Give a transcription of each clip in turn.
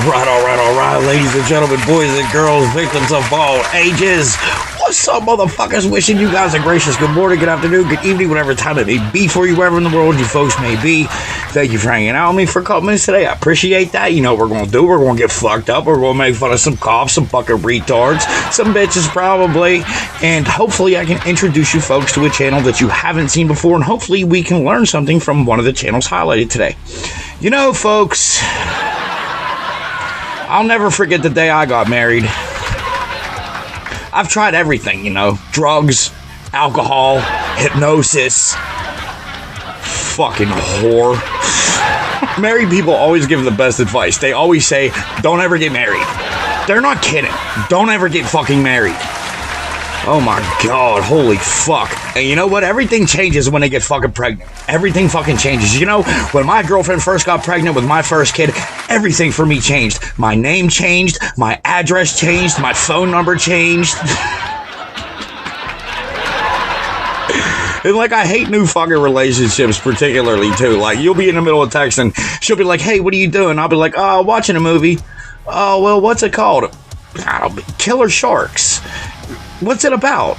All right, ladies and gentlemen, boys and girls, victims of all ages. What's up, motherfuckers? Wishing you guys a gracious good morning, good afternoon, good evening, whatever time it may be for you, wherever in the world you folks may be. Thank you for hanging out with me for a couple minutes today. I appreciate that. You know what we're going to do? We're going to get fucked up. We're going to make fun of some cops, some fucking retards, some bitches probably, and hopefully I can introduce you folks to a channel that you haven't seen before, and hopefully we can learn something from one of the channels highlighted today. You know, folks, I'll never forget the day I got married. I've tried everything, you know, drugs, alcohol, hypnosis, fucking whore. Married people always give the best advice. They always say, don't ever get married. They're not kidding. Don't ever get fucking married. Oh my God, holy fuck. And you know what? Everything changes when they get fucking pregnant. Everything fucking changes. You know, when my girlfriend first got pregnant with my first kid, everything for me changed. My name changed, my address changed, my phone number changed. And like, I hate new fucking relationships particularly too. Like, you'll be in the middle of text and she'll be like, hey, what are you doing? I'll be like, oh, watching a movie. Oh, well, what's it called? I don't know, Killer Sharks. What's it about?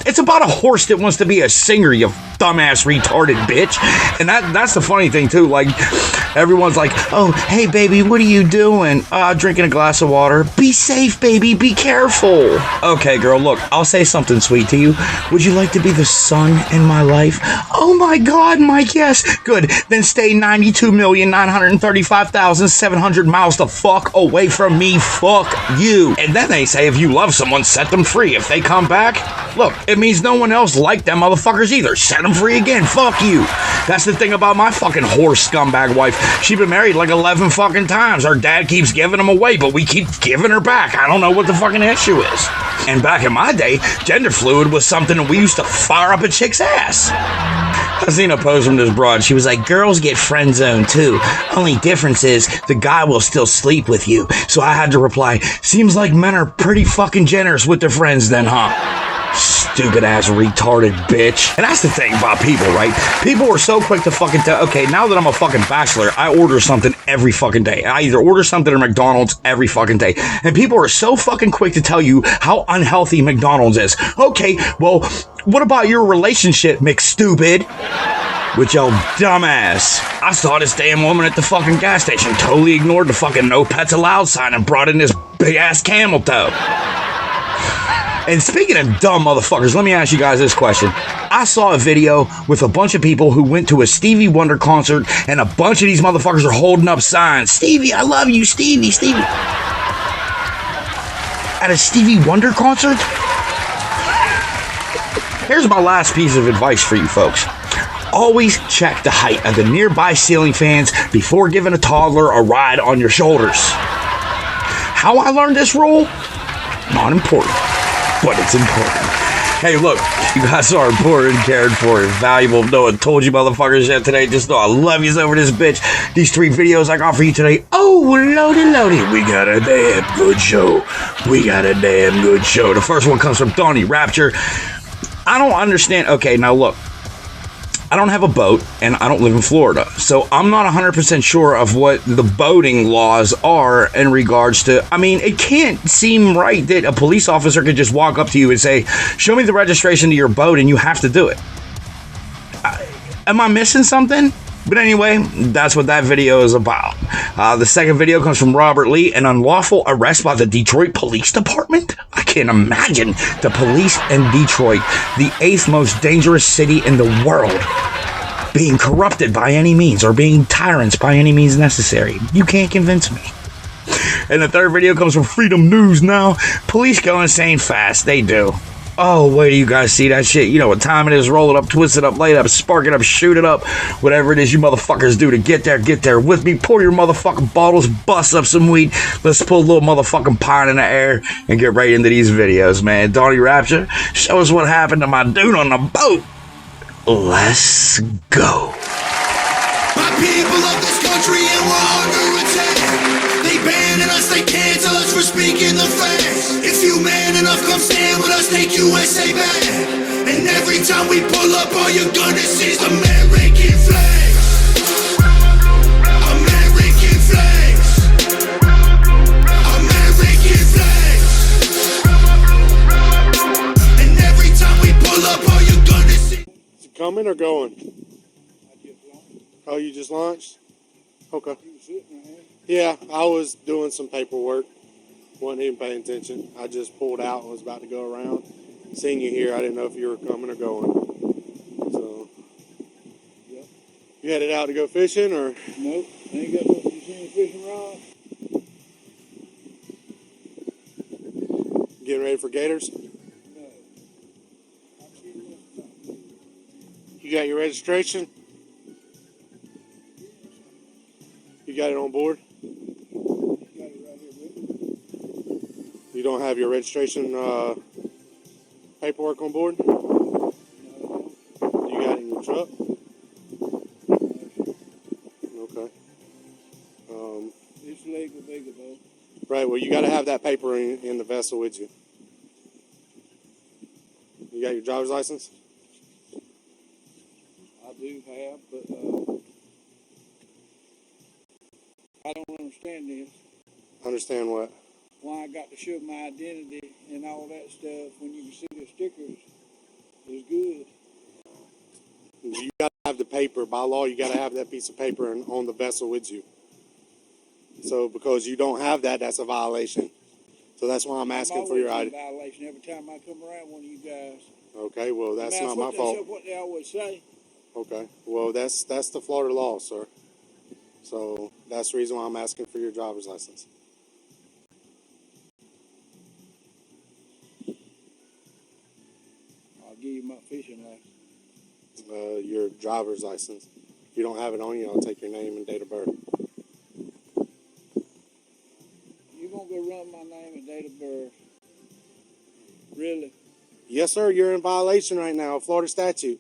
It's about a horse that wants to be a singer, you dumbass retarded bitch. And that's the funny thing too. Like, everyone's like, oh, hey baby, what are you doing? Drinking a glass of water. Be safe, baby, be careful. Okay, girl, look, I'll say something sweet to you. Would you like to be the sun in my life? Oh my God, Mike, yes. Good, then stay 92,935,700 miles the fuck away from me. Fuck you. And then they say if you love someone, set them free. If they come back, look, it means no one else liked them motherfuckers either. Set them free again. Fuck you. That's the thing about my fucking horse scumbag wife. She's been married like 11 fucking times. Her dad keeps giving them away, but we keep giving her back. I don't know what the fucking issue is. And back in my day, gender fluid was something that we used to fire up a chick's ass. I seen a post from this broad. She was like, girls get friend zoned too. Only difference is the guy will still sleep with you. So I had to reply, seems like men are pretty fucking generous with their friends then, huh? Stupid ass retarded bitch. And that's the thing about people, right? People are so quick to fucking tell, okay, now that I'm a fucking bachelor, I order something every fucking day. I either order something at McDonald's every fucking day. And people are so fucking quick to tell you how unhealthy McDonald's is. Okay, well, what about your relationship, McStupid? With your dumbass. I saw this damn woman at the fucking gas station, totally ignored the fucking no pets allowed sign and brought in this big ass camel toe. And speaking of dumb motherfuckers, let me ask you guys this question. I saw a video with a bunch of people who went to a Stevie Wonder concert, and a bunch of these motherfuckers are holding up signs. Stevie, I love you, Stevie, Stevie. At a Stevie Wonder concert? Here's my last piece of advice for you folks. Always check the height of the nearby ceiling fans before giving a toddler a ride on your shoulders. How I learned this rule? Not important. But it's important. Hey, look, you guys are important, cared for, and valuable. No one told you motherfuckers yet today. Just know I love you over this bitch. These 3 videos I got for you today. Oh, loady. We got a damn good show. The first one comes from Donnie Rapture. I don't understand. Okay, now look. I don't have a boat, and I don't live in Florida, so I'm not 100% sure of what the boating laws are in regards to, I mean, it can't seem right that a police officer could just walk up to you and say, show me the registration to your boat, and you have to do it. Am I missing something? But anyway, that's what that video is about. The second video comes from Robert Lee, an unlawful arrest by the Detroit Police Department. I can't imagine the police in Detroit, the 8th most dangerous city in the world, being corrupted by any means or being tyrants by any means necessary. You can't convince me. And the third video comes from Freedom News Now. Police go insane fast. They do. Oh, wait till you guys see that shit. You know what time it is. Roll it up, twist it up, light it up, spark it up, shoot it up. Whatever it is you motherfuckers do to get there with me. Pour your motherfucking bottles, bust up some weed. Let's pull a little motherfucking pine in the air and get right into these videos, man. Donnie Rapture, show us what happened to my dude on the boat. Let's go. My people of this country and we're under attack. They banning us, they cancel us for speaking the facts. If you man enough, come stand with us, take USA back. And every time we pull up, all you're gonna see is American flags. American flags. coming or going? I just launched. Oh, you just launched? Okay. You were sitting right Yeah, here. I was doing some paperwork. Wasn't even paying attention. I just pulled out and was about to go around. Seeing you here, I didn't know if you were coming or going. So, Yep. you headed out to go fishing or? Nope. Ain't got no fishing rod. Getting ready for gators? No. You got your registration? You got it on board? Got it right here with me. You don't have your registration paperwork on board? No. You got it in your truck? Okay. It's legal though. Right, well, you got to have that paper in the vessel with you. You got your driver's license? I do have, but I don't understand this. Understand what? Why I got to show my identity and all that stuff when you can see the stickers is good. You got to have the paper. By law, you got to have that piece of paper on the vessel with you. So because you don't have that, that's a violation. So that's why I'm asking for your I'm always ID. in violation every time I come around one of you guys. Okay, well, that's Now, not my fault. That's what they always say. Okay, well, that's the Florida law, sir. So that's the reason why I'm asking for your driver's license. I'll give you my fishing license. Your driver's license. If you don't have it on you, I'll take your name and date of birth. You gonna go run my name and date of birth? Really? Yes, sir, you're in violation right now of Florida statute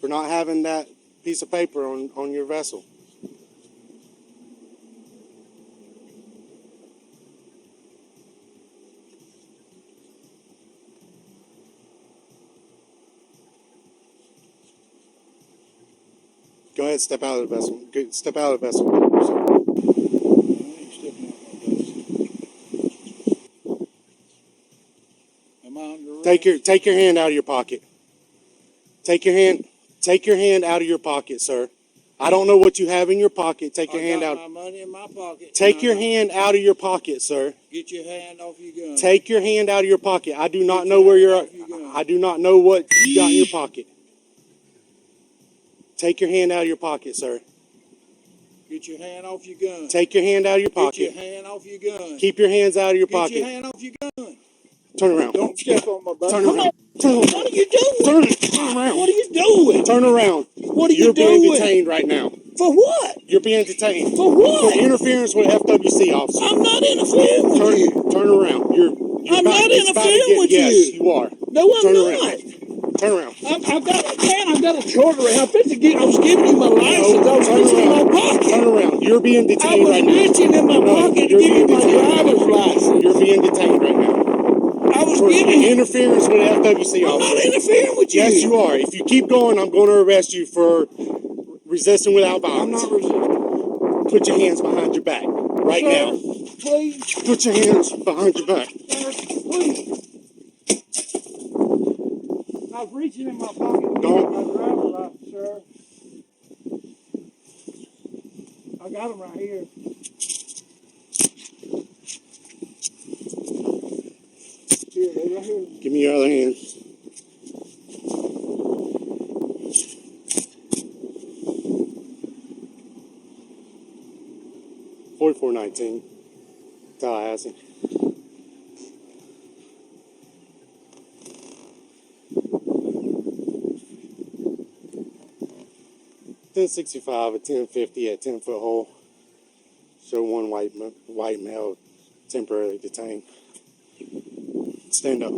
for not having that piece of paper on your vessel. Go ahead, step out of the vessel. Step out of the vessel. I ain't stepping out my boat. Am I under arrest? Take your hand out of your pocket. Take your hand out of your pocket, sir. I don't know what you have in your pocket. Take your hand out. I got my money in my pocket. Take your hand out of your pocket, sir. Get your hand off your gun. Take your hand out of your pocket. I do not Get know your where hand you're off your gun. I do not know what you got in your pocket. Take your hand out of your pocket, sir. Get your hand off your gun. Take your hand out of your Get pocket. your hand off your gun. Keep your hands out of your Get your pocket. hand off your gun. Turn around. Don't step on my butt. Turn Come around. on. Turn around. What are you doing? Turn around. What are you doing? Turn around. What are you You're being doing? detained right now. For what? You're being detained. For what? For interference with FWC officer. I'm not interfering with you. Turn around. I'm not interfering with yes, you. Yes, you are. No, I'm Turn not. around. Turn around. I've got a charter. I was giving you my license. I was reaching in my pocket. Turn around. You're being I detained was right now. reaching in my pocket to give you my driver's license. You're being detained right now. I was For giving you. interference with FWC I'm officer. not interfering with you. Yes, you are. If you keep going, I'm going to arrest you for resisting without I'm violence. not resisting. Put your hands behind your back right Sir, now. please. Put your hands behind your back. Sir, please. I was reaching in my pocket to give you Don't. my driver's license, sir. I got them right here. Here, they're right here. Give me your other hand. $44.19, Tallahassee. $10.65 at $10.50 at 10-foot hole. Show one white male temporarily detained. Stand up.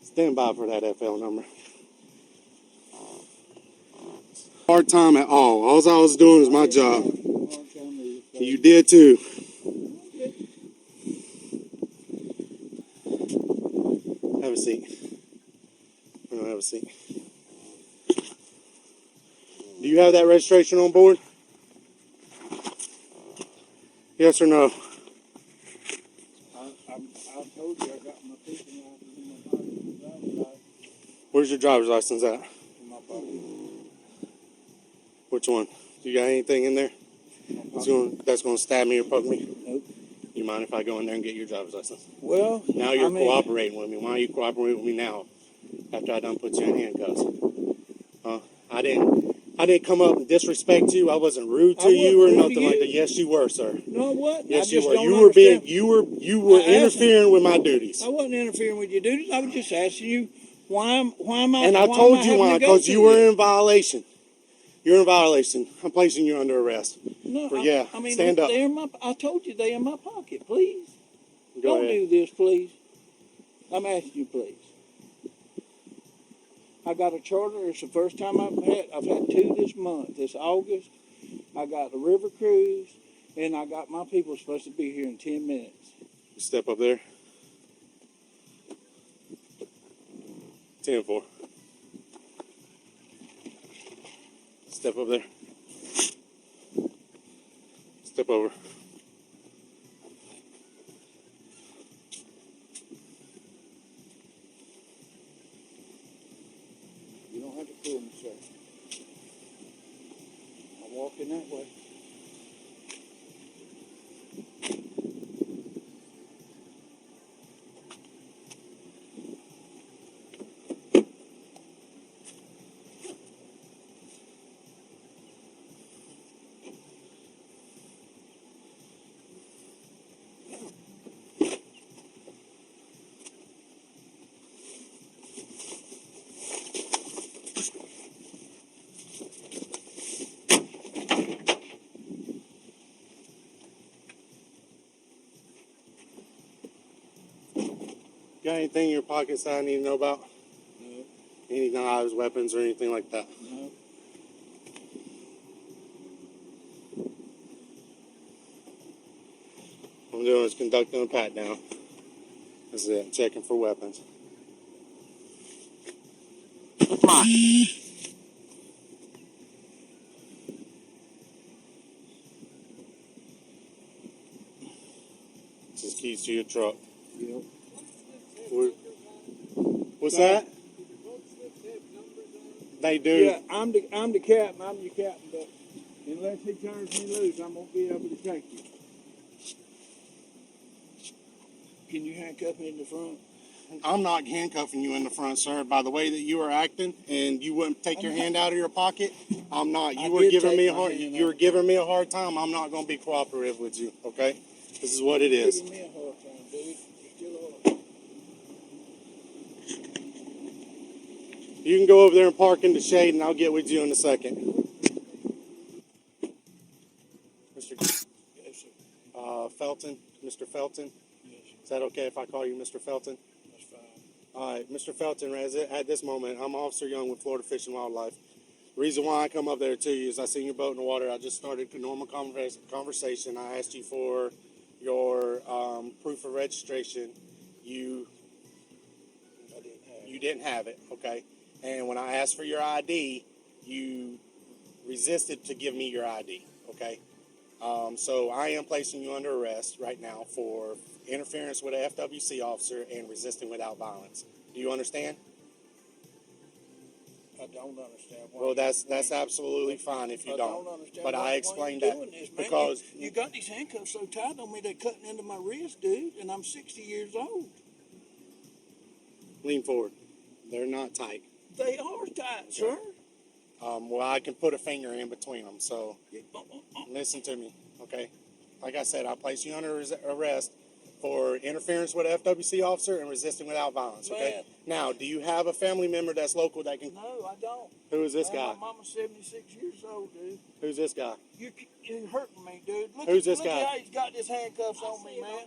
Stand by for that FL number. Hard time at all. All I was doing was my job. You did too. Have a seat. Have a seat. Do you have that registration on board? Yes or no? I told you I got my fishing license Where's your driver's license at? In my pocket. Which one? You got anything in there that's going to stab me or poke me? Nope. You mind if I go in there and get your driver's license? Well, Now you're I mean, cooperating with me. Why are you cooperating with me now? After I done put you in handcuffs. I didn't come up and disrespect you. I wasn't rude to you or nothing like that. Yes, you were, sir. No, what? Yes, I you just were. don't You were understand. you were interfering with my duties. I wasn't interfering with your duties. I was just asking you why am I? And I why told am you having why, to go because you through were this? in violation. You're in violation. I'm placing you under arrest. No, I mean, stand up. they're in my. I told you they're in my pocket. Please, Go don't ahead. do this, please. I'm asking you, please. I got a charter. It's the first time I've had two this month. This August, I got the river cruise, and I got my people supposed to be here in 10 minutes. Step up there. 10-4. Step up there. Step over. You don't have to pull me, sir. I'm walking that way. Got anything in your pockets that I need to know about? No, Any knives, weapons, or anything like that? no. What I'm doing is conducting a pat down. That's it. I'm checking for weapons. This is keys to your truck. Yep. What's that? They do. Yeah, I'm the captain. I'm your captain, but unless he turns me loose, I'm gonna be able to take you. Can you handcuff me in the front? I'm not handcuffing you in the front, sir. By the way that you were acting, and you wouldn't take your hand out of your pocket, I'm not. I You were did giving take me a my hard. hand You were out. giving me a hard time. I'm not going to be cooperative with you. Okay, this is what it is. Giving me a hard time, dude. You're still hard. You can go over there and park in the shade, and I'll get with you in a second. Mr. Yes, sir. Felton, Mr. Felton. Yes, Is that okay if I call you Mr. Felton? that's fine. All right, Mr. Felton, at this moment, I'm Officer Young with Florida Fish and Wildlife. The reason why I come up there to you is I seen your boat in the water. I just started a normal conversation. I asked you for your proof of registration. You didn't have it, okay? And when I asked for your ID, you resisted to give me your ID, okay? So I am placing you under arrest right now for interference with an FWC officer and resisting without violence. Do you understand? I don't understand why. Well, that's absolutely fine if you don't. Understand But why I explained you're that doing this, man. because you got these handcuffs so tight on me they're cutting into my wrist, dude, and I'm 60 years old. lean forward. They're not tight. They are tight, sir. Well, I can put a finger in between them. So listen to me, okay? Like I said, I place you under arrest for interference with an FWC officer and resisting without violence, okay? Man. Now, do you have a family member that's local that can... No, I don't. Who is this Man, guy? My mama's 76 years old, dude. Who's this guy? You're hurting me, dude. Who's this look guy? at how he's got his handcuffs on me, man.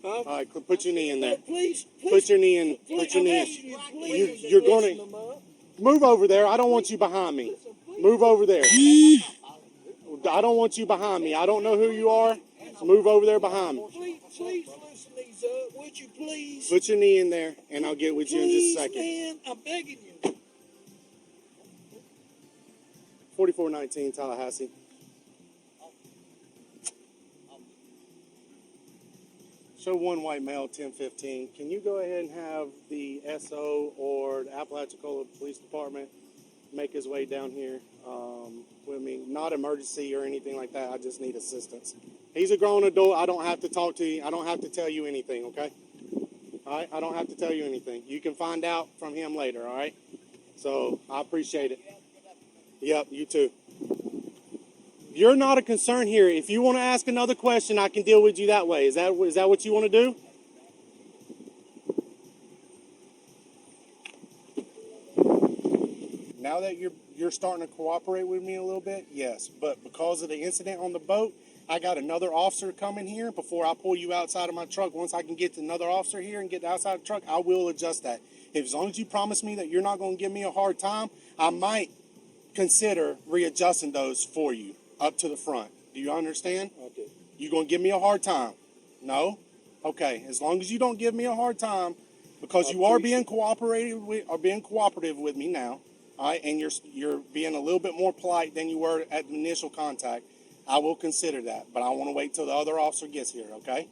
All right, put your knee in there. Please. Put your knee in. Please, Put your I'm knee asking in. you, please, You're going listen to... them up. Move over there. I don't want you behind me. Move over there. I don't want you behind me. I don't know who you are. So move over there behind me. Please loosen these up, would you please? Put your knee in there, and I'll get with you in just a Please, second. man, I'm begging you. 4419 Tallahassee. Show one white male, 1015. Can you go ahead and have the SO or the Apalachicola Police Department make his way down here with me? Not emergency or anything like that. I just need assistance. He's a grown adult. I don't have to talk to you. I don't have to tell you anything, okay? All right? I don't have to tell you anything. You can find out from him later, all right? So I appreciate it. Yep, you too. You're not a concern here. If you want to ask another question, I can deal with you that way. Is that what you want to do? Now that you're starting to cooperate with me a little bit, yes. But because of the incident on the boat, I got another officer coming here before I pull you outside of my truck. Once I can get to another officer here and get outside the truck, I will adjust that. As long as you promise me that you're not going to give me a hard time, I might consider readjusting those for you up to the front. Do you understand? Okay. You going to give me a hard time? No? Okay. As long as you don't give me a hard time, because you are being cooperative with me now, all right, and you're being a little bit more polite than you were at the initial contact, I will consider that. But I want to wait till the other officer gets here, okay?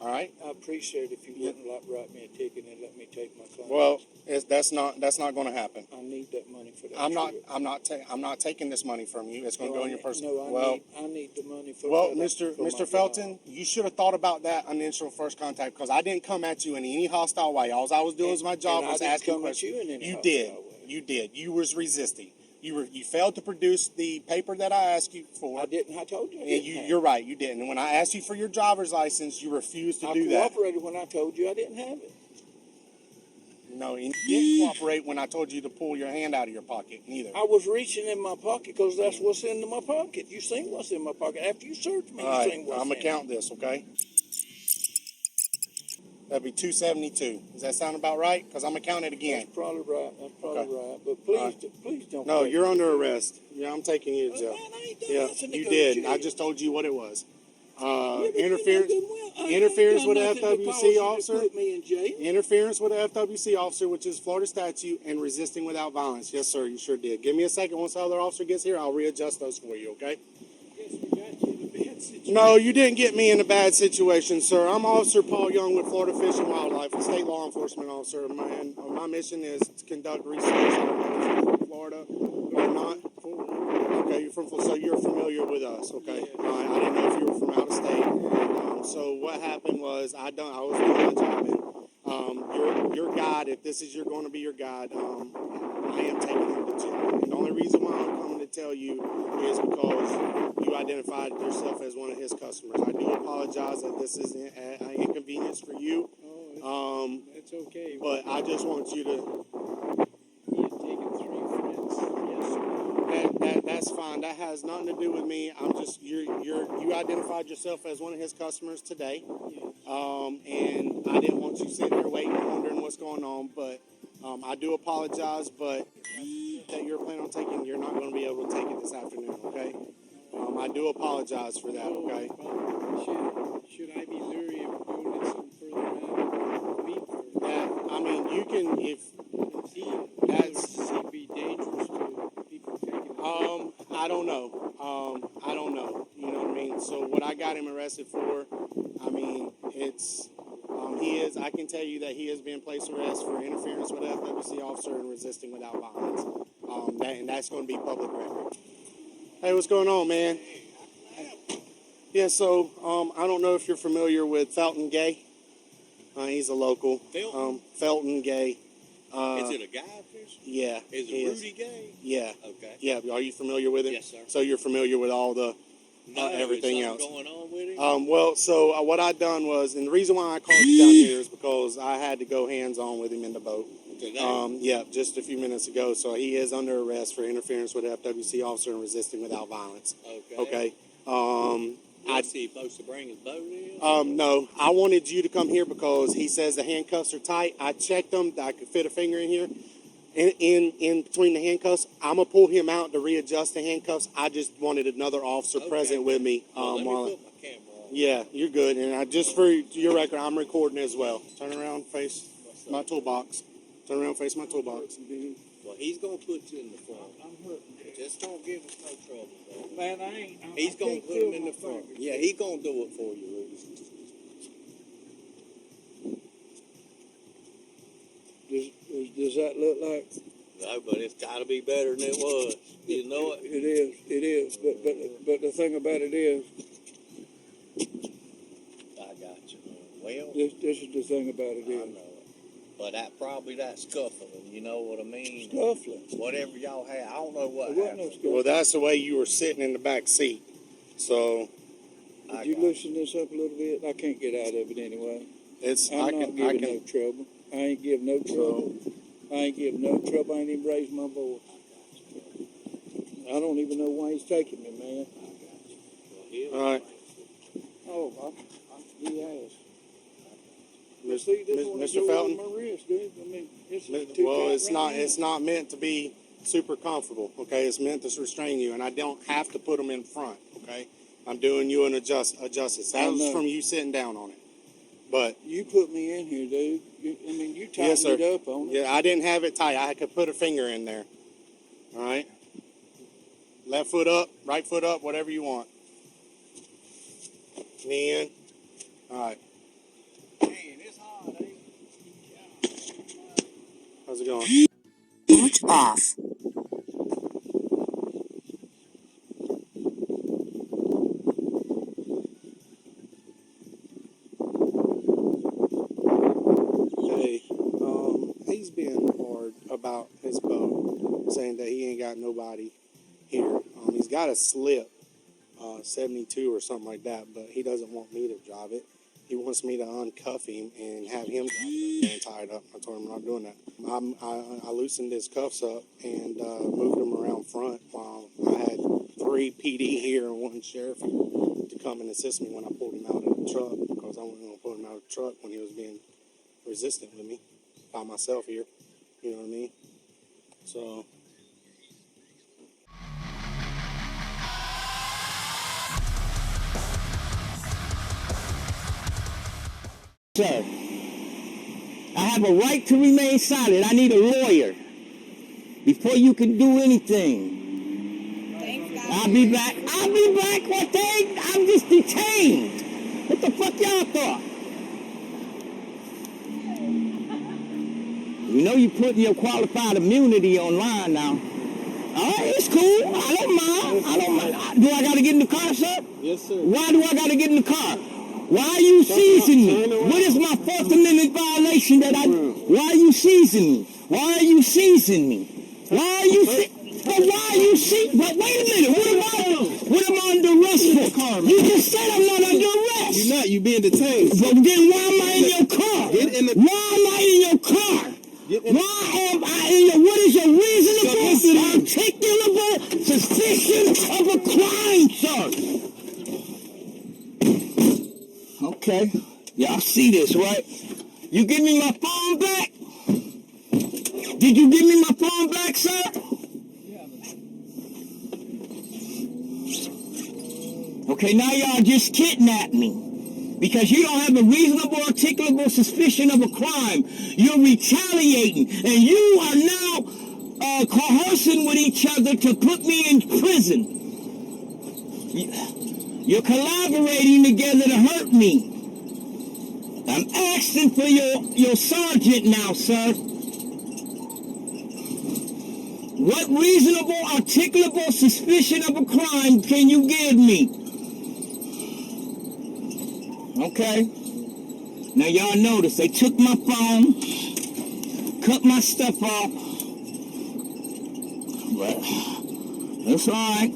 All right? I appreciate if you wouldn't write me a ticket and let me take my class. Well, that's not going to happen. I need that money for that. I'm not taking this money from you. It's going to go in your personal. No, I need the money for. Well, my Mr. Felton, you should have thought about that initial first contact, because I didn't come at you in any hostile way. All I was doing was my job, was asking questions. You did. You was resisting. You failed to produce the paper that I asked you for. I didn't. I told you. You're right. You didn't. And when I asked you for your driver's license, you refused to do that. I cooperated when I told you I didn't have it. No, you didn't cooperate when I told you to pull your hand out of your pocket, neither. I was reaching in my pocket because that's what's in my pocket. You seen what's in my pocket. After you searched me, you seen what's in. I'm going to count this, okay? That'd be 272. Does that sound about right? Because I'm going to count it again. That's probably right. But please don't. No, you're under arrest. Yeah, I'm taking you to jail. Man, I ain't done Yeah, nothing to you go did. to jail. I just told you what it was. Interference Interference with an FWC officer. Put me in jail. Interference with an FWC officer, which is Florida statute, and resisting without violence. Yes, sir, you sure did. Give me a second. Once the other officer gets here, I'll readjust those for you, okay? Guess we got you in a bad situation. No, you didn't get me in a bad situation, sir. I'm Officer Paul Young with Florida Fish and Wildlife, a state law enforcement officer. My mission is to conduct research in Florida. Or not. Okay, so you're familiar with us, okay? All right, I didn't know if you were from out of state. So what happened was I was doing my job, and your guide, if this is going to be your guide, I am taking him to jail. And the only reason why I'm coming to tell you is because you identified yourself as one of his customers. I do apologize that this is an inconvenience for you. It's okay. But I just want you to. He had taken 3 friends. Yes, sir. That's fine. That has nothing to do with me. I'm just you identified yourself as one of his customers today, and I didn't want you sitting there waiting, wondering what's going on. But I do apologize. But that you're planning on taking, you're not going to be able to take it this afternoon. Okay. I do apologize for that. Okay. Should I be leery of doing it some further down? I mean, you can if That's be dangerous to people taking it. I don't know. I don't know. You know what I mean? So what I got him arrested for, I mean, it's I can tell you that he has been placed arrest for interference with an FWC officer and resisting without violence. And that's going to be public record. Hey, what's going on, man? Yeah, so I don't know if you're familiar with Felton Gay. He's a local. Felton Gay. Is it a guy fish? Yeah. Is it Rudy Gay? Yeah. Okay. Yeah. Are you familiar with him? Yes, sir. So you're familiar with all the everything is else. Going on with him? Well, so what I done was, and the reason why I called you down here is because I had to go hands-on with him in the boat. Today? Just a few minutes ago. So he is under arrest for interference with an FWC officer and resisting without violence. Okay. Okay. Is he supposed to bring his boat in? No, I wanted you to come here because he says the handcuffs are tight. I checked them. I could fit a finger in here. In between the handcuffs, I'm gonna pull him out to readjust the handcuffs. I just wanted another officer present with me. Let me put my camera on. Yeah, you're good. And just for your record, I'm recording as well. Turn around, face my toolbox. Turn around, face my toolbox. Well, he's going to put you in the front. I'm hurting. Just don't give us no trouble, though. Man, I ain't. He's going to put him in the front. Yeah, he's going to do it for you, Rudy. Does that look like? No, but it's got to be better than it was. You know it. It is. But the thing about it is, I got you. Well, this is the thing about it I is. know it. But that scuffling, you know what I mean? Scuffling. Whatever y'all had, I don't know what There wasn't no happened. scuffling. Well, that's the way you were sitting in the back seat. So Did you loosen this up a little bit? I can't get out of it anyway. it's I'm not giving no trouble. I ain't giving no trouble. I ain't giving no trouble. I ain't even raised my voice. I don't even know why he's taking me, man. All right, Oh, he has. Mis- See, this Mis- one Mr. go Felton. over my wrist, dude. I mean, it's Well, too tight it's right not. now. It's not meant to be super comfortable. Okay, it's meant to restrain you, and I don't have to put them in front. Okay, I'm doing you an justice. That I was know. from you sitting down on it. But You put me in here, dude. You tightened yes, sir. it up on it. Yeah, I didn't have it tight. I could put a finger in there. All right. Left foot up, right foot up, whatever you want. Knee in. All right. Man, it's hard, ain't it? How's it going? Boot off. Hey, he's being hard about his boat, saying that he ain't got nobody here. He's got a slip, 72 or something like that, but he doesn't want me to drive it. He wants me to uncuff him and have him drive it and tie it up. I told him I'm not doing that. I loosened his cuffs up and moved him around front while I had 3 PD here and 1 sheriff here to come and assist me when I pulled him out of the truck, because I wasn't going to pull him out of the truck when he was being resistant with me by myself here. You know what I mean? So Sir, I have a right to remain silent. I need a lawyer before you can do anything. I'll be back. What day? I'm just detained. What the fuck y'all thought? You know you're putting your qualified immunity online now. All right, it's cool. I don't mind. Do I got to get in the car, sir? Yes, sir. Why do I got to get in the car? Why are you seizing me? What is my Fourth Amendment violation that why are you seizing me? Why are you seizing me? Why are you but wait a minute, what am I under arrest for? You just said I'm not under arrest. You're not. You're being detained. But then why am I in your car? Get in the- Why am I in your car? Get in- Why am I in your, what is your reasonable, articulable suspicion of a crime, sir? Okay, y'all see this, right? You give me my phone back? Did you give me my phone back, sir? Okay, now y'all just kidnapped me because you don't have a reasonable, articulable suspicion of a crime. You're retaliating, and you are now coercing with each other to put me in prison. You're collaborating together to hurt me. I'm asking for your sergeant now, sir. What reasonable, articulable suspicion of a crime can you give me? Okay. Now y'all notice they took my phone, cut my stuff off. But that's all right.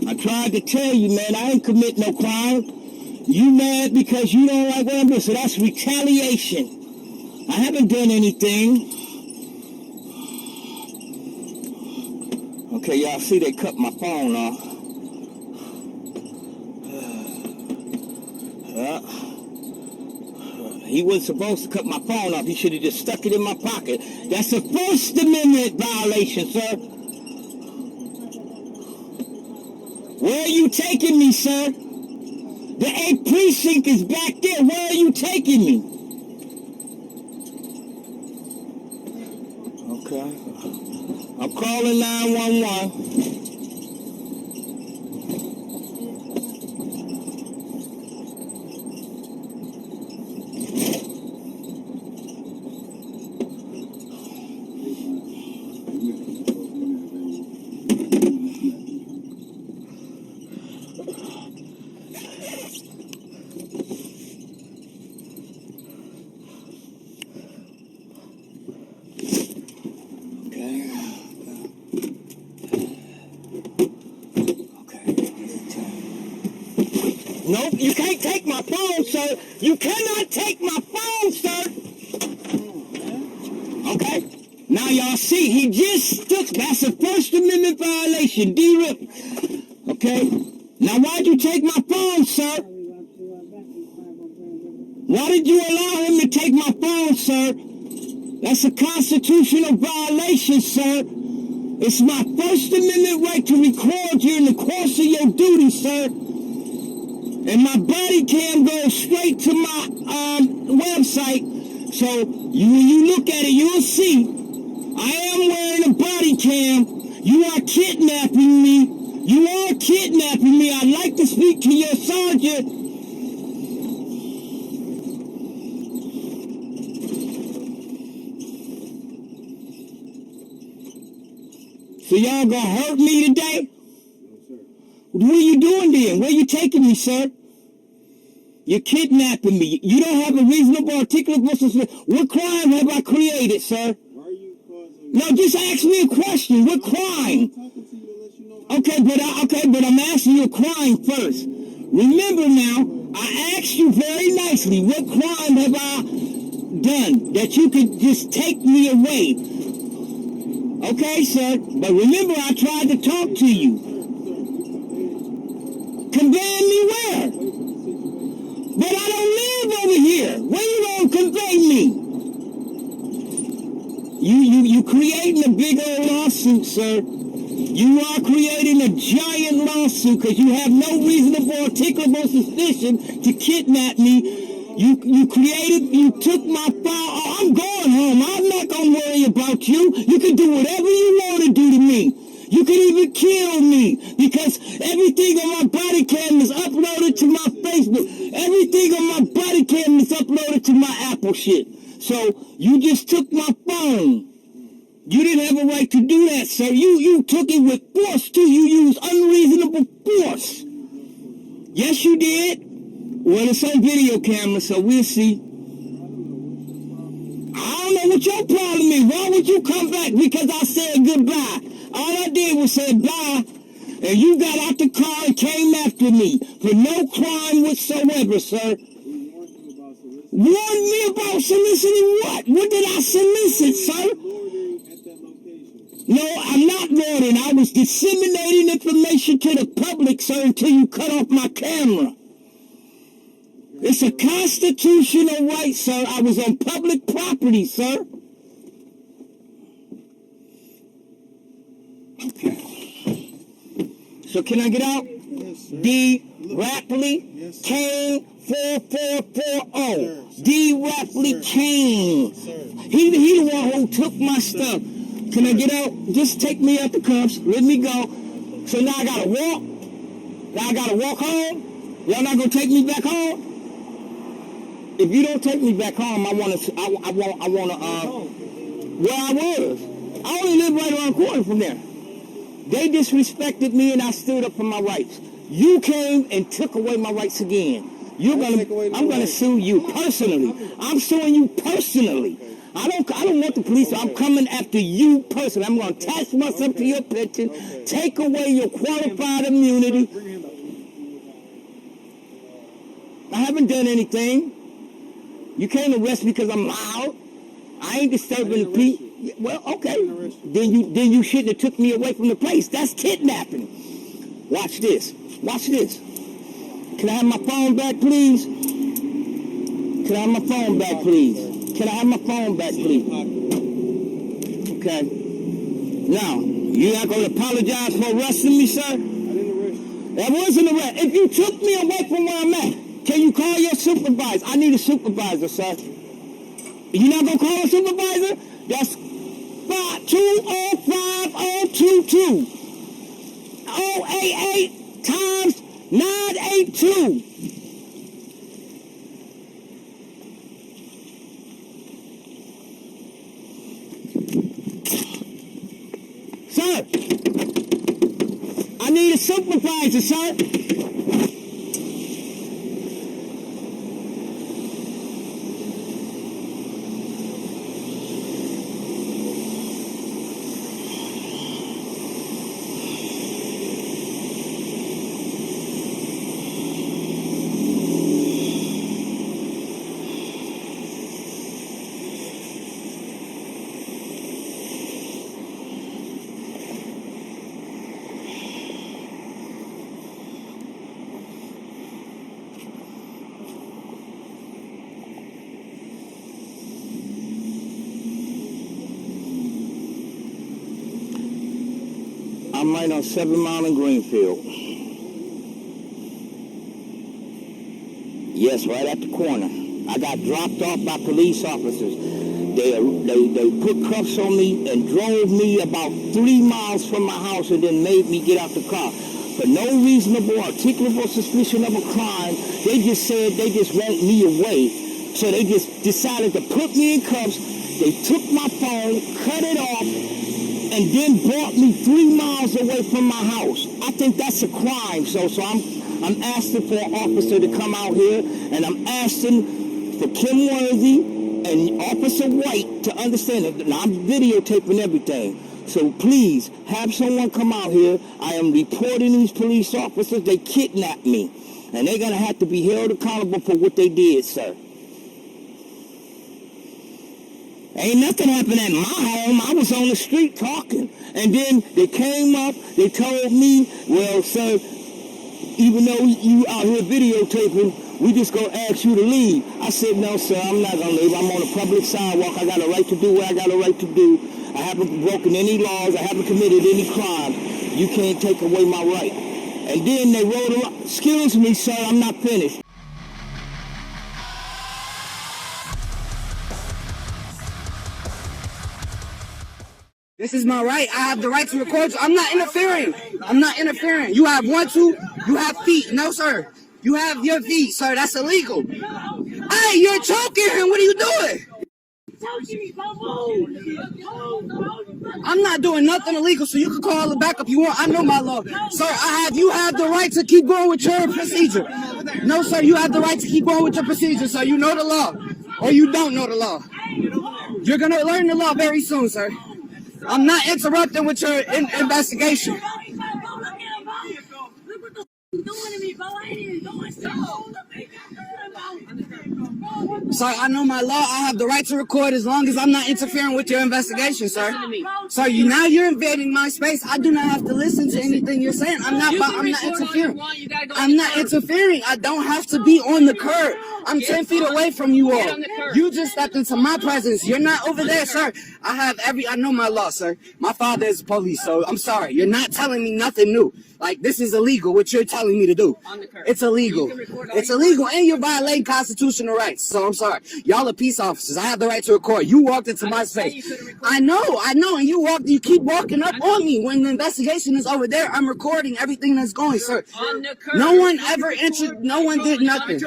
I tried to tell you, man, I ain't commit no crime. You mad because you don't like what I'm doing, so that's retaliation. I haven't done anything. Okay, y'all see they cut my phone off. He wasn't supposed to cut my phone off. He should have just stuck it in my pocket. That's a First Amendment violation, sir. Where are you taking me, sir? The 8th precinct is back there. Where are you taking me? Okay. I'm calling 911. Nope, you can't take my phone, sir. You cannot take my phone, sir. Okay. Now y'all see, he just took, that's a First Amendment violation, Okay. Now why'd you take my phone, sir? Why did you allow him to take my phone, sir? That's a constitutional violation, sir. It's my First Amendment right to record you in the course of your duty, sir. And my body cam goes straight to my website. So when you look at it, you'll see I am wearing a body cam. You are kidnapping me. You are kidnapping me. I'd like to speak to your sergeant. So y'all gonna hurt me today? No, sir. What are you doing then? Where you taking me, sir? You're kidnapping me. You don't have a reasonable articulable suspicion. What crime have I created, sir? Why are you causing... No, just ask me a question. What crime? I'm talking to you to let you know how... Okay, but I'm asking you a crime first. Remember now, I asked you very nicely, what crime have I done that you could just take me away? Okay, sir, but remember I tried to talk to you. Convey me where? But I don't live over here. Where you gonna convey me? You creating a big old lawsuit, sir. You are creating a giant lawsuit because you have no reasonable articulable suspicion to kidnap me. You took my phone. Oh, I'm going home. I'm not going to worry about you. You can do whatever you want to do to me. You can even kill me because everything on my body cam is uploaded to my Facebook. Everything on my body cam is uploaded to my Apple shit. So you just took my phone. You didn't have a right to do that, sir. You took it with force, too. You used unreasonable force. Yes, you did. Well, it's on video camera, so we'll see. I don't know what your problem is. Why would you come back? Because I said goodbye. All I did was say bye, and you got out the car and came after me for no crime whatsoever, sir. Warn me about soliciting what? What did I solicit, sir? No, I'm not loitering. I was disseminating information to the public, sir, until you cut off my camera. It's a constitutional right, sir. I was on public property, sir. Okay. So can I get out? Yes, sir. D. Rapley, Yes, sir. Kane, 4440. Sir. D. Rapley, Sir. Kane. Sir. He the one who took my stuff. Can I get out? Just take me out the cuffs. Let me go. So now I gotta walk. Now I gotta walk home. Y'all not gonna take me back home? If you don't take me back home, I wanna where I was. I only live right around the corner from there. They disrespected me and I stood up for my rights. You came and took away my rights again. I'm gonna sue you personally. I'm suing you personally. I don't want the police. I'm coming after you personally. I'm gonna attach myself to your pension, take away your qualified immunity. I haven't done anything. You can't arrest me because I'm loud. I ain't disturbing the peace. Well, okay. Then you shouldn't have took me away from the place. That's kidnapping. Watch this. Watch this. Can I have my phone back, please? Can I have my phone back, please? Can I have my phone back, please? Okay. Now, you're not going to apologize for arresting me, sir? I didn't arrest you. That wasn't an arrest. If you took me away from where I'm at, can you call your supervisor? I need a supervisor, sir. You're not going to call a supervisor? That's 5205022. 088 times 982. Sir, I need a supervisor, sir. I'm right on 7 Mile in Greenfield. Yes, right at the corner. I got dropped off by police officers. They put cuffs on me and drove me about 3 miles from my house and then made me get out the car. For no reasonable, articulable suspicion of a crime, they just said they just want me away. So they just decided to put me in cuffs. They took my phone, cut it off, and then brought me 3 miles away from my house. I think that's a crime. So I'm asking for an officer to come out here, and I'm asking for Kim Worthy and Officer White to understand it. Now, I'm videotaping everything. So please, have someone come out here. I am reporting these police officers. They kidnapped me. And they're going to have to be held accountable for what they did, sir. Ain't nothing happened at my home. I was on the street talking. And then they came up, they told me, well, sir, even though you out here videotaping, we just gonna ask you to leave. I said, no, sir, I'm not gonna leave. I'm on a public sidewalk. I got a right to do what I got a right to do. I haven't broken any laws. I haven't committed any crime. You can't take away my right. And then they wrote around. Excuse me, sir, I'm not finished. This is my right. I have the right to record you. I'm not interfering. I'm not interfering. You have one, two. You have feet. No, sir. You have your feet, sir. That's illegal. Hey, you're choking him. What are you doing? I'm not doing nothing illegal, so you can call it back if you want. I know my law. Sir, you have the right to keep going with your procedure. No, sir, you have the right to keep going with your procedure, sir. You know the law, or you don't know the law. You're going to learn the law very soon, sir. I'm not interrupting with your investigation. Sir, I know my law. I have the right to record as long as I'm not interfering with your investigation, sir. Sir, now you're invading my space. I do not have to listen to anything you're saying. I'm not interfering. I'm not interfering. I don't have to be on the curb. I'm 10 feet away from you all. You just stepped into my presence. You're not over there, sir. I know my law, sir. My father is police, so I'm sorry. You're not telling me nothing new. Like, this is illegal, what you're telling me to do. It's illegal. It's illegal, and you're violating constitutional rights. So I'm sorry. Y'all are peace officers. I have the right to record. You walked into my space. I know, and you keep walking up on me. When the investigation is over there, I'm recording everything that's going, sir. No one ever entered, no one did nothing.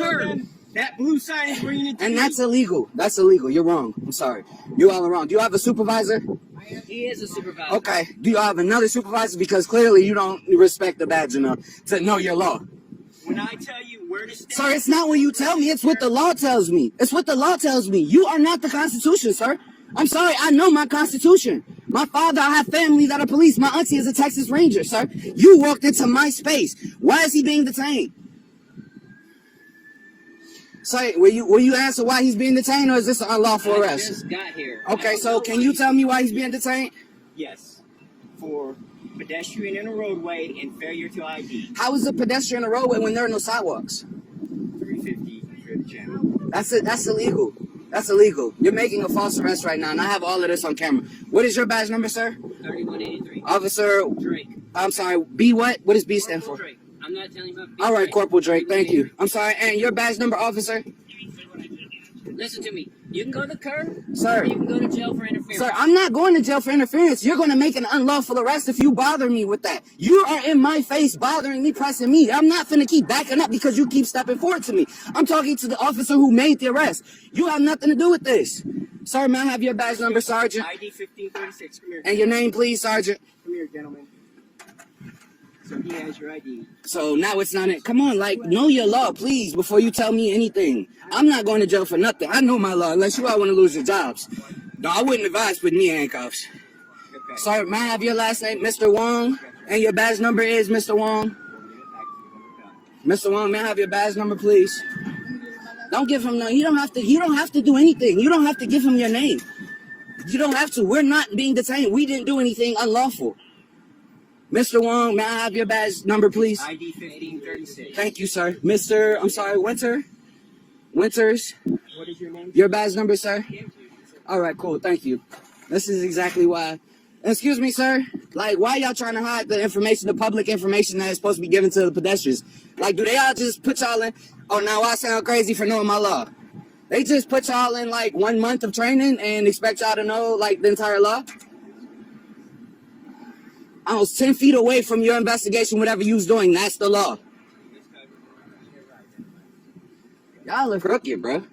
That blue sign is where you need to And that's illegal. That's illegal. You're wrong. I'm sorry. You all are wrong. Do you have a supervisor? He is a supervisor. Okay. Do you have another supervisor? Because clearly you don't respect the badge enough to know your law. When I tell you where to stand... Sir, it's not what you tell me. It's what the law tells me. It's what the law tells me. You are not the Constitution, sir. I'm sorry. I know my Constitution. My father, I have family that are police. My auntie is a Texas Ranger, sir. You walked into my space. Why is he being detained? Sorry, will you answer why he's being detained, or is this an unlawful arrest? I just got here. Okay, so can you tell me why he's being detained? Yes. For pedestrian in a roadway and failure to ID. How is a pedestrian in a roadway when there are no sidewalks? 350 for the channel. That's it. That's illegal. That's illegal. You're making a false arrest right now, and I have all of this on camera. What is your badge number, sir? 3183. Officer Drake. I'm sorry. B what? What does B stand for? Drake. I'm not telling you about All right, Corporal Drake. Thank you. I'm sorry. And your badge number, officer? Listen to me. You can go to the curb, Sir. or you can go to jail for interference. Sir, I'm not going to jail for interference. You're going to make an unlawful arrest if you bother me with that. You are in my face bothering me, pressing me. I'm not finna keep backing up because you keep stepping forward to me. I'm talking to the officer who made the arrest. You have nothing to do with this. Sir, may I have your badge number, Sergeant? ID 1536. Come here. And your name, please, Sergeant? Come here, gentlemen. So he has your ID. So now it's not it. Come on, like, know your law, please, before you tell me anything. I'm not going to jail for nothing. I know my law, unless you all want to lose your jobs. No, I wouldn't advise putting me in handcuffs. Okay. Sorry, may I have your last name, Mr. Wong? And your badge number is Mr. Wong? Mr. Wong, may I have your badge number, please? Don't give him no. You don't have to do anything. You don't have to give him your name. You don't have to. We're not being detained. We didn't do anything unlawful. Mr. Wong, may I have your badge number, please? ID 1536. Thank you, sir. Mr. I'm sorry, Winters. What is your name? Your badge number, sir? All right, cool. Thank you. This is exactly why Excuse me, sir. Like, why y'all trying to hide the information, the public information that is supposed to be given to the pedestrians? Like, do they all just put y'all in? Oh, now I sound crazy for knowing my law. They just put y'all in like 1 month of training and expect y'all to know like the entire law? I was 10 feet away from your investigation, whatever you was doing. That's the law. Y'all are crooked, bro.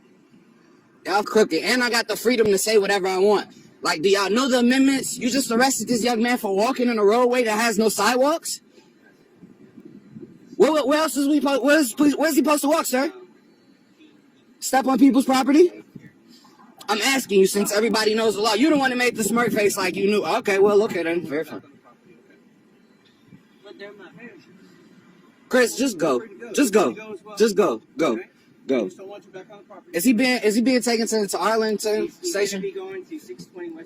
Y'all crooked. And I got the freedom to say whatever I want. Like, do y'all know the amendments? You just arrested this young man for walking in a roadway that has no sidewalks? Where else is where's he supposed to walk, sir? Step on people's property? I'm asking you since everybody knows the law. You the one that made the smirk face like you knew. Okay, well, okay then. Very fine. Chris, just go. Just go. Just go. Go. Go. Is he being taken to Arlington Station?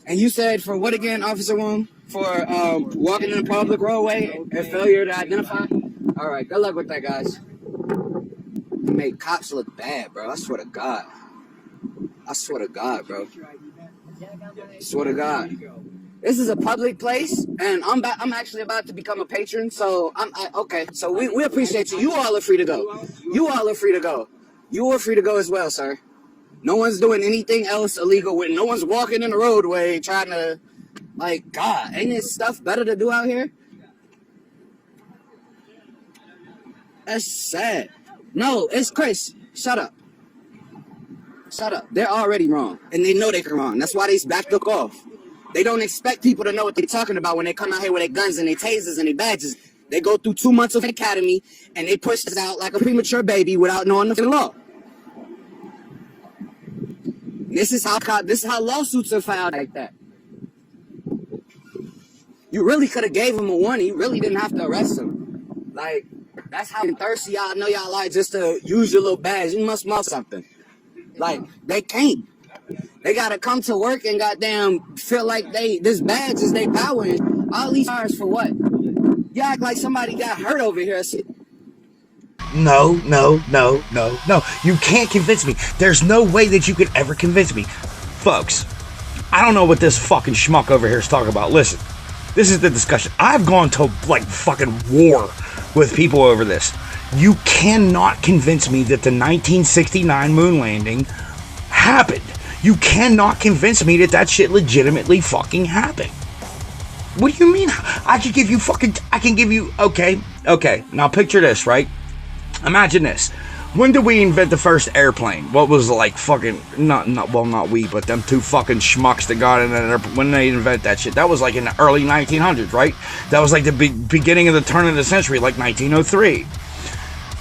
And you said for what again, Officer Wong? For walking in a public roadway and failure to identify? All right, good luck with that, guys. You made cops look bad, bro. I swear to God. I swear to God, bro. I swear to God. This is a public place, and I'm actually about to become a patron, so okay. So we appreciate you. You all are free to go. You all are free to go. You are free to go as well, sir. No one's doing anything else illegal with. No one's walking in the roadway trying to, like, God, ain't this stuff better to do out here? That's sad. No, it's Chris. Shut up. Shut up. They're already wrong, and they know they're wrong. That's why they backed off. They don't expect people to know what they're talking about when they come out here with their guns and their tasers and their badges. They go through 2 months of academy, and they push it out like a premature baby without knowing the law. This is how lawsuits are filed like that. You really could have gave him a warning. You really didn't have to arrest him. Like, that's how thirsty y'all know y'all like just to use your little badge. You must know something. Like, they can't. They gotta come to work and goddamn feel like this badge is their power. And all these cars for what? You act like somebody got hurt over here. No. You can't convince me. There's no way that you could ever convince me. Folks, I don't know what this fucking schmuck over here is talking about. Listen, this is the discussion. I've gone to like fucking war with people over this. You cannot convince me that the 1969 moon landing happened. You cannot convince me that shit legitimately fucking happened. What do you mean? I can give you, okay. Now picture this, right? Imagine this. When did we invent the first airplane? What was like fucking, not we, but them two fucking schmucks that got in an airplane. When they invent that shit? That was like in the early 1900s, right? That was like the beginning of the turn of the century, like 1903.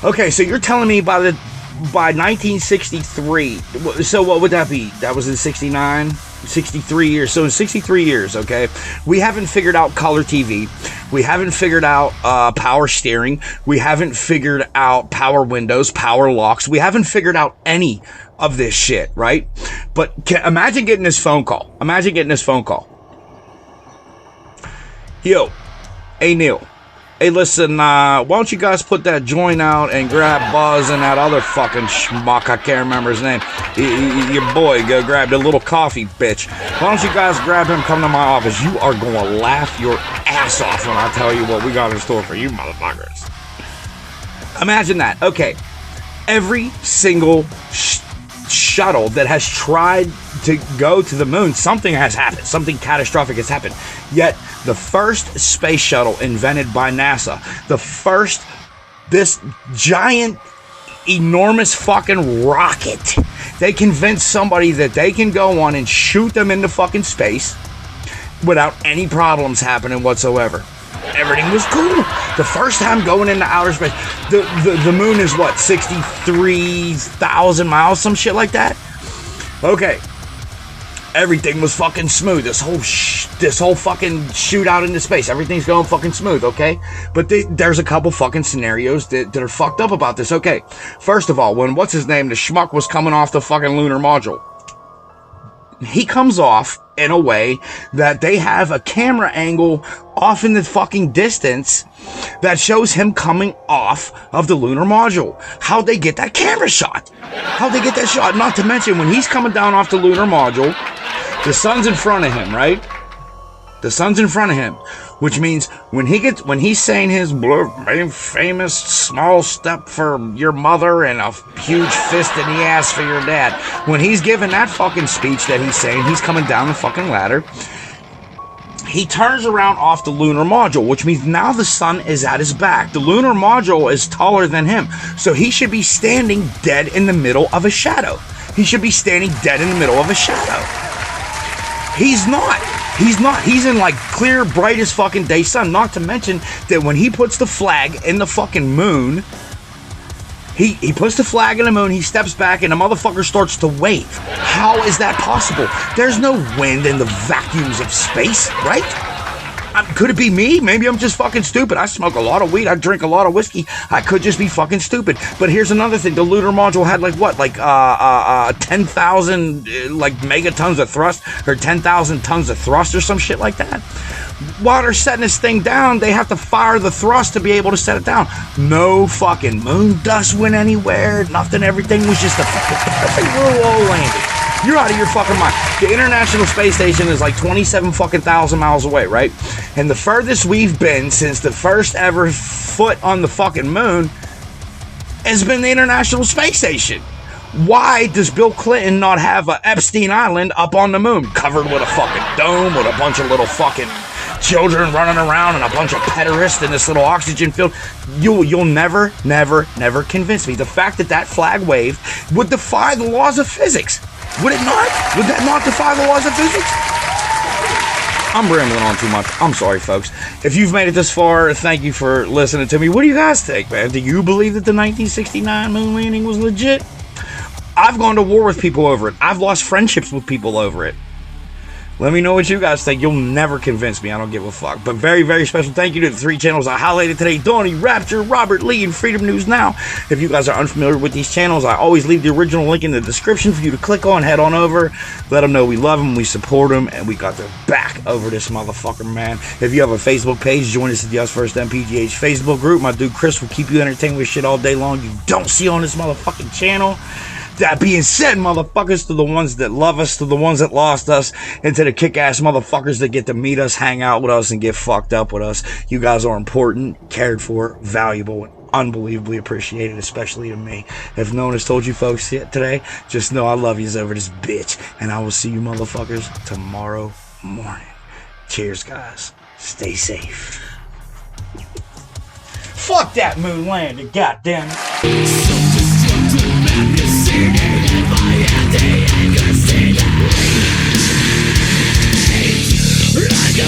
Okay, so you're telling me by 1963, so what would that be? That was in 69, 63 years. So in 63 years, okay, we haven't figured out color TV. We haven't figured out power steering. We haven't figured out power windows, power locks. We haven't figured out any of this shit, right? But imagine getting this phone call. Yo, hey Neil. Hey, listen, why don't you guys put that joint out and grab Buzz and that other fucking schmuck, I can't remember his name. Your boy, go grab the little coffee bitch. Why don't you guys grab him, come to my office? You are going to laugh your ass off when I tell you what we got in store for you motherfuckers. Imagine that. Okay, every single shuttle that has tried to go to the moon, something has happened. Something catastrophic has happened. Yet, the first space shuttle invented by NASA, this giant, enormous fucking rocket, they convinced somebody that they can go on and shoot them into fucking space without any problems happening whatsoever. Everything was cool. The first time going into outer space, the moon is what, 63,000 miles, some shit like that? Okay. Everything was fucking smooth. This whole fucking shootout into space, everything's going fucking smooth, okay? But there's a couple fucking scenarios that are fucked up about this, okay? First of all, when the schmuck was coming off the fucking lunar module, he comes off in a way that they have a camera angle off in the fucking distance that shows him coming off of the lunar module. How'd they get that camera shot? How'd they get that shot? Not to mention, when he's coming down off the lunar module, the sun's in front of him, right? The sun's in front of him, which means when he's saying his famous small step for your mother and a huge fist in the ass for your dad, when he's giving that fucking speech that he's saying, he's coming down the fucking ladder, he turns around off the lunar module, which means now the sun is at his back. The lunar module is taller than him, so he should be standing dead in the middle of a shadow. He should be standing dead in the middle of a shadow. He's not. He's in like clear, bright as fucking day sun. Not to mention that when he puts the flag in the fucking moon, he puts the flag in the moon, he steps back, and the motherfucker starts to wave. How is that possible? There's no wind in the vacuums of space, right? Could it be me? Maybe I'm just fucking stupid. I smoke a lot of weed. I drink a lot of whiskey. I could just be fucking stupid. But here's another thing. The lunar module had like what? Like 10,000 like megatons of thrust, or 10,000 tons of thrust or some shit like that. While they're setting this thing down, they have to fire the thrust to be able to set it down. No fucking moon dust went anywhere. Nothing. Everything was just a perfect little old landing. You're out of your fucking mind. The International Space Station is like 27 fucking thousand miles away, right? And the furthest we've been since the first ever foot on the fucking moon has been the International Space Station. Why does Bill Clinton not have a Epstein Island up on the moon, covered with a fucking dome with a bunch of little fucking children running around and a bunch of pederasts in this little oxygen field? You'll never convince me. The fact that flag wave would defy the laws of physics. Would it not? Would that not defy the laws of physics? I'm rambling on too much. I'm sorry, folks. If you've made it this far, thank you for listening to me. What do you guys think, man? Do you believe that the 1969 moon landing was legit? I've gone to war with people over it. I've lost friendships with people over it. Let me know what you guys think. You'll never convince me. I don't give a fuck. But very, very special thank you to the 3 channels I highlighted today. Donnie, Rapture, Robert Lee, and Freedom News Now. If you guys are unfamiliar with these channels, I always leave the original link in the description for you to click on. Head on over. Let them know we love them, we support them, and we got their back over this motherfucker, man. If you have a Facebook page, join us at the USVSTHEMPGH Facebook group. My dude Chris will keep you entertained with shit all day long you don't see on this motherfucking channel. That being said, motherfuckers, to the ones that love us, to the ones that lost us, and to the kick-ass motherfuckers that get to meet us, hang out with us, and get fucked up with us, you guys are important, cared for, valuable, and unbelievably appreciated, especially to me. If no one has told you folks yet today, just know I love yous over this bitch, and I will see you motherfuckers tomorrow morning. Cheers, guys. Stay safe. Fuck that moon landing, goddammit. Like a